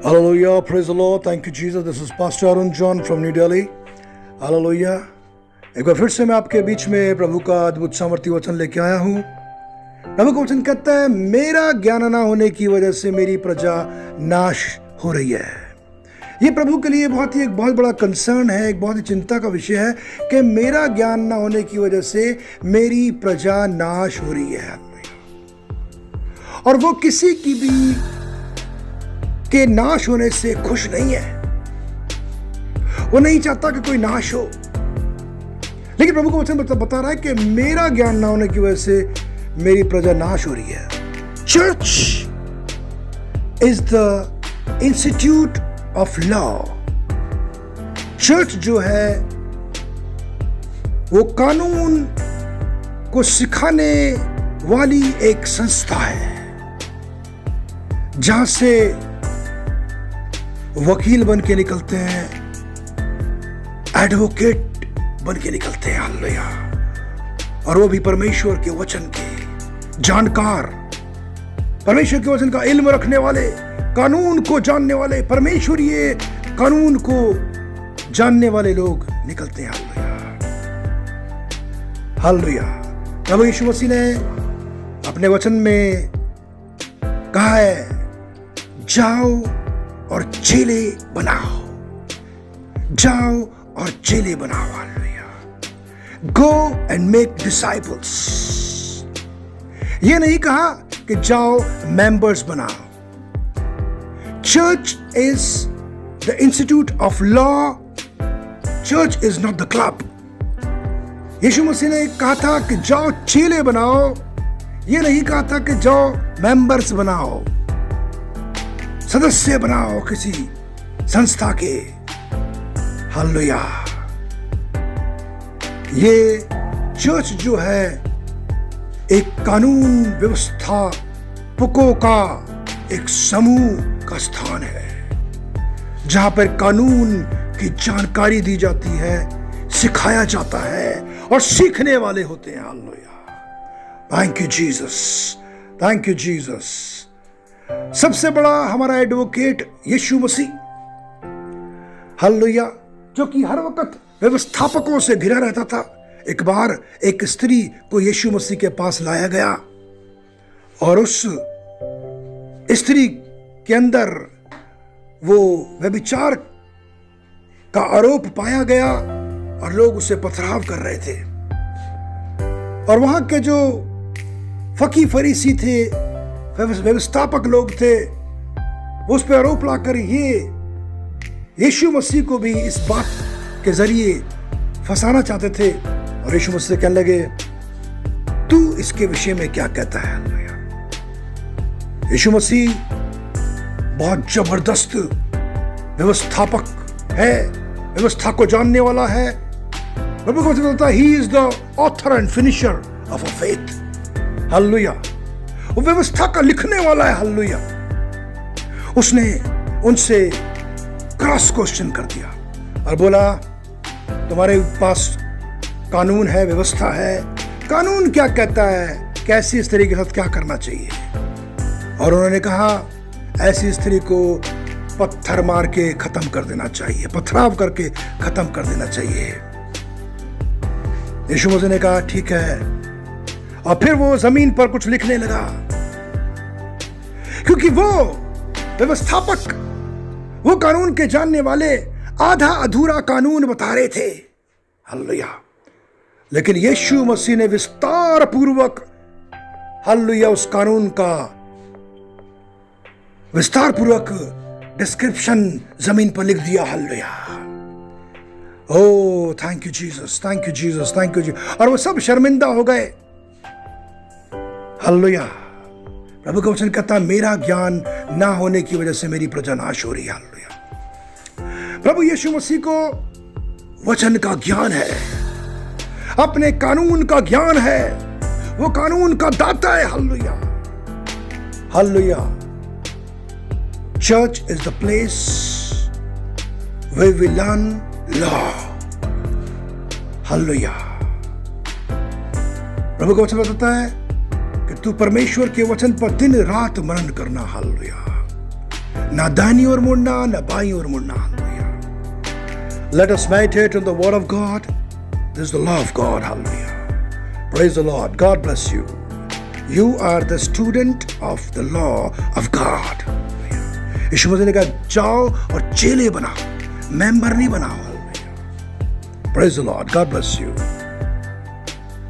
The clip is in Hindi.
Hallelujah, praise the Lord, thank you Jesus. This is Pastor Arun John from New Delhi. Hallelujah. एक बार फिर से मैं आपके बीच में प्रभु का अद्भुत सामर्थ्य वचन लेके आया हूँ। प्रभु का वचन कहता है, मेरा ज्ञान ना होने की वजह से मेरी प्रजा नाश हो रही है। ये प्रभु के लिए एक बहुत बड़ा कंसर्न है, एक बहुत ही चिंता का विषय है कि मेरा ज्ञान ना होने की वजह से मेरी प्रजा नाश हो रही है। और वो किसी की भी के नाश होने से खुश नहीं है। वो नहीं चाहता कि कोई नाश हो, लेकिन प्रभु का वचन बता रहा है कि मेरा ज्ञान ना होने की वजह से मेरी प्रजा नाश हो रही है। Church is the institute of law. Church जो है वो कानून को सिखाने वाली एक संस्था है, जहां से वकील बन के निकलते हैं, एडवोकेट बन के निकलते हैं। हालेलुया। और वो भी परमेश्वर के वचन के जानकार, परमेश्वर के वचन का इल्म रखने वाले, कानून को जानने वाले, परमेश्वरीय कानून को जानने वाले लोग निकलते हैं। Hallelujah, hallelujah. प्रभु यीशु मसीह ने अपने वचन में कहा है, जाओ और चेले बनाओ, जाओ और चेले बनाओ। Hallelujah. Go and make disciples. ये नहीं कहा कि जाओ मेंबर्स बनाओ। Church is the institute of law, church is not the club. Yeshu Masih ने कहा था कि जाओ चेले बनाओ, ये नहीं कहा था कि जाओ मेंबर्स बनाओ, सदस्य बनाओ किसी संस्था के। हालेलुया। ये चर्च जो है एक कानून व्यवस्थापकों का एक समूह का स्थान है, जहां पर कानून की जानकारी दी जाती है, सिखाया जाता है और सीखने वाले होते हैं। Hallelujah. Thank you Jesus, thank you Jesus. सबसे बड़ा हमारा एडवोकेट यीशु मसीह, हालेलुया, जो कि हर वक्त व्यवस्थापकों से घिरा रहता था। एक बार एक स्त्री को यीशु मसीह के पास लाया गया और उस स्त्री के अंदर वो व्यभिचार का आरोप पाया गया और लोग उसे पथराव कर रहे थे। और वहां के जो फकी फरीसी थे, व्यवस्थापक लोग थे, वो उस पर आरोप लाकर ये यीशु मसीह को भी इस बात के जरिए फंसाना चाहते थे। और यीशु मसीह कहने लगे, तू इसके विषय में क्या कहता है? यीशु मसीह बहुत जबरदस्त व्यवस्थापक है, व्यवस्था को जानने वाला है। प्रभु को बताता है, he is the author and finisher of a faith. Hallelujah. वो व्यवस्था का लिखने वाला है। हालेलुया। उसने उनसे क्रॉस क्वेश्चन कर दिया और बोला, तुम्हारे पास कानून है, व्यवस्था है, कानून क्या कहता है, कैसी स्त्री के साथ क्या करना चाहिए? और उन्होंने कहा, ऐसी स्त्री को पत्थर मार के खत्म कर देना चाहिए, पथराव करके खत्म कर देना चाहिए। यीशु मसीह ने कहा, ठीक है। और फिर वो जमीन पर कुछ लिखने लगा, क्योंकि वो व्यवस्थापक, वो कानून के जानने वाले आधा अधूरा कानून बता रहे थे। हालेलुया। लेकिन यीशु मसीह ने विस्तार पूर्वक, हालेलुया, उस कानून का विस्तार पूर्वक डिस्क्रिप्शन जमीन पर लिख दिया। Hallelujah. Oh, thank you Jesus, thank you Jesus, thank you Jesus. और वो सब शर्मिंदा हो गए। हालेलुया। प्रभु का वचन कहता है, मेरा ज्ञान ना होने की वजह से मेरी प्रजा नाश हो रही है। हालेलुया। प्रभु यीशु मसीह को वचन का ज्ञान है, अपने कानून का ज्ञान है, वो कानून का दाता है। Hallelujah, hallelujah. Church is the place where we learn law. Hallelujah. प्रभु का वचन बताता है कि तू परमेश्वर के वचन पर दिन रात मनन करना। हालेलुया। ना दाहिनी ओर मुड़ना ना बाईं ओर मुड़ना। Let us meditate on the word of God. This is the law of God. Hallelujah. Praise the Lord. God bless you. You are the student of the law of God. यीशु मसीह ने कहा जाओ और चेले बनाओ, मेंबर नहीं बनाओ। Praise the Lord. God bless you.